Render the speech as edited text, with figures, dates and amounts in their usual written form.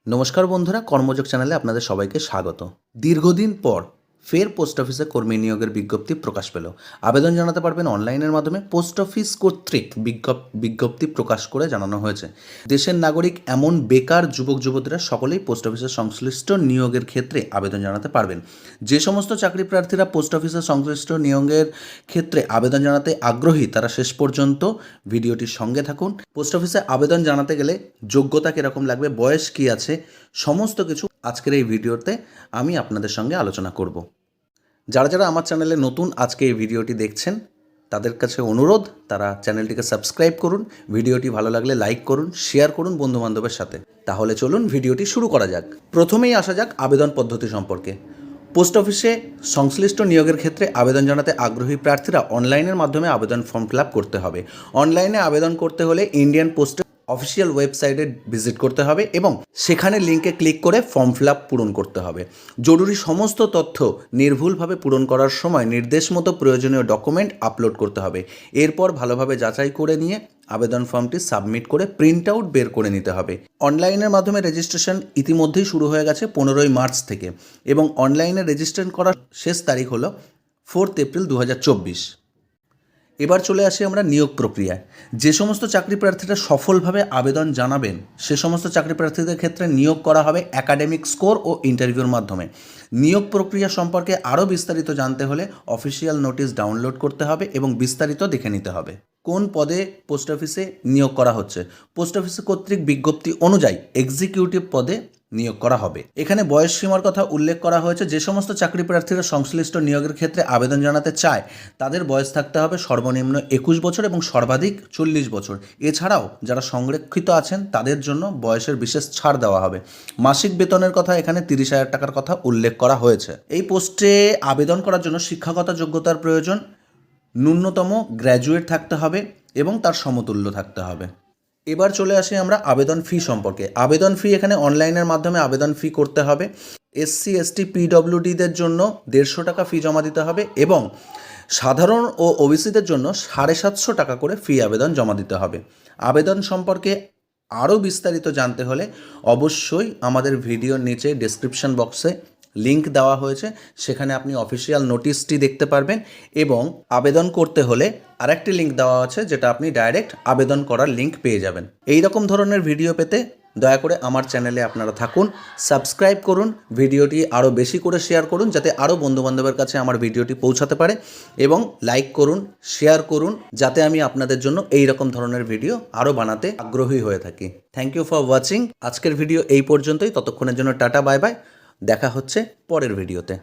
নমস্কার বন্ধুরা, কর্মযোগ চ্যানেলে আপনাদের সবাইকে স্বাগত। দীর্ঘদিন পর ফের পোস্ট অফিসে কর্মী নিয়োগের বিজ্ঞপ্তি প্রকাশ পেল। আবেদন জানাতে পারবেন অনলাইনের মাধ্যমে। পোস্ট অফিস কর্তৃক বিজ্ঞপ্তি প্রকাশ করে জানানো হয়েছে, দেশের নাগরিক এমন বেকার যুবক যুবতীরা সকলেই পোস্ট অফিসের সংশ্লিষ্ট নিয়োগের ক্ষেত্রে আবেদন জানাতে পারবেন। যে সমস্ত চাকরি প্রার্থীরা পোস্ট অফিসের সংশ্লিষ্ট নিয়োগের ক্ষেত্রে আবেদন জানাতে আগ্রহী তারা শেষ পর্যন্ত ভিডিওটির সঙ্গে থাকুন। পোস্ট অফিসে আবেদন জানাতে গেলে যোগ্যতা কীরকম লাগবে, বয়স কী আছে, সমস্ত কিছু আজকের এই ভিডিওতে আমি আপনাদের সঙ্গে আলোচনা করব। যারা যারা আমার চ্যানেলে নতুন আজকে এই ভিডিওটি দেখছেন তাদের কাছে অনুরোধ, তারা চ্যানেলটিকে সাবস্ক্রাইব করুন, ভিডিওটি ভালো লাগলে লাইক করুন, শেয়ার করুন বন্ধুবান্ধবের সাথে। তাহলে চলুন ভিডিওটি শুরু করা যাক। প্রথমেই আসা যাক আবেদন পদ্ধতি সম্পর্কে। পোস্ট অফিসে সংশ্লিষ্ট নিয়োগের ক্ষেত্রে আবেদন জানাতে আগ্রহী প্রার্থীরা অনলাইনের মাধ্যমে আবেদন ফর্ম ফিল আপ করতে হবে। অনলাইনে আবেদন করতে হলে ইন্ডিয়ান পোস্ট অফিসিয়াল ওয়েবসাইটে ভিজিট করতে হবে এবং সেখানে লিঙ্কে ক্লিক করে ফর্ম ফিল আপ পূরণ করতে হবে। জরুরি সমস্ত তথ্য নির্ভুলভাবে পূরণ করার সময় নির্দেশ মতো প্রয়োজনীয় ডকুমেন্ট আপলোড করতে হবে। এরপর ভালোভাবে যাচাই করে নিয়ে আবেদন ফর্মটি সাবমিট করে প্রিন্ট আউট বের করে নিতে হবে। অনলাইনের মাধ্যমে রেজিস্ট্রেশন ইতিমধ্যেই শুরু হয়ে গেছে 15ই মার্চ থেকে এবং অনলাইনে রেজিস্ট্রেশন করার শেষ তারিখ হলো 4 এপ্রিল 2024। এবার চলে আসি আমরা নিয়োগ প্রক্রিয়ায়। যে সমস্ত চাকরি প্রার্থীরা সফলভাবে আবেদন জানাবেন সে সমস্ত চাকরি প্রার্থীদের ক্ষেত্রে নিয়োগ করা হবে একাডেমিক স্কোর ও ইন্টারভিউর মাধ্যমে। নিয়োগ প্রক্রিয়া সম্পর্কে আরও বিস্তারিত জানতে হলে অফিসিয়াল নোটিশ ডাউনলোড করতে হবে এবং বিস্তারিত দেখে নিতে হবে। কোন পদে পোস্ট অফিসে নিয়োগ করা হচ্ছে? পোস্ট অফিসে কর্তৃক বিজ্ঞপ্তি অনুযায়ী এক্সিকিউটিভ পদে নিয়োগ করা হবে। এখানে বয়স সীমার কথা উল্লেখ করা হয়েছে। যে সমস্ত চাকরি প্রার্থীরা সংশ্লিষ্ট নিয়োগের ক্ষেত্রে আবেদন জানাতে চায় তাদের বয়স থাকতে হবে সর্বনিম্ন 21 বছর এবং সর্বাধিক 40 বছর। এছাড়াও যারা সংরক্ষিত আছেন তাদের জন্য বয়সের বিশেষ ছাড় দেওয়া হবে। মাসিক বেতনের কথা এখানে 30,000 টাকার কথা উল্লেখ করা হয়েছে। এই পোস্টে আবেদন করার জন্য শিক্ষাগত যোগ্যতার প্রয়োজন, ন্যূনতম গ্র্যাজুয়েট থাকতে হবে এবং তার সমতুল্য থাকতে হবে। এবার চলে আসি আমরা আবেদন ফি সম্পর্কে। আবেদন ফি এখানে অনলাইনের মাধ্যমে আবেদন ফি করতে হবে। SC ST PWDদের জন্য 150 টাকা ফি জমা দিতে হবে এবং সাধারণ ও OBCদের জন্য 750 টাকা করে ফি আবেদন জমা দিতে হবে। আবেদন সম্পর্কে আরও বিস্তারিত জানতে হলে অবশ্যই আমাদের ভিডিওর নিচে ডেসক্রিপশন বক্সে লিঙ্ক দেওয়া হয়েছে, সেখানে আপনি অফিসিয়াল নোটিশটি দেখতে পারবেন এবং আবেদন করতে হলে আরেকটি লিঙ্ক দেওয়া আছে যেটা আপনি ডাইরেক্ট আবেদন করার লিঙ্ক পেয়ে যাবেন। এই রকম ধরনের ভিডিও পেতে দয়া করে আমার চ্যানেলে আপনারা থাকুন, সাবস্ক্রাইব করুন, ভিডিওটি আরও বেশি করে শেয়ার করুন যাতে আরও বন্ধুবান্ধবের কাছে আমার ভিডিওটি পৌঁছাতে পারে এবং লাইক করুন, শেয়ার করুন যাতে আমি আপনাদের জন্য এই রকম ধরনের ভিডিও আরও বানাতে আগ্রহী হয়ে থাকি। Thank you for watching. আজকের ভিডিও এই পর্যন্তই। ততক্ষণের জন্য টাটা, বাই বাই। দেখা হচ্ছে পরের ভিডিওতে।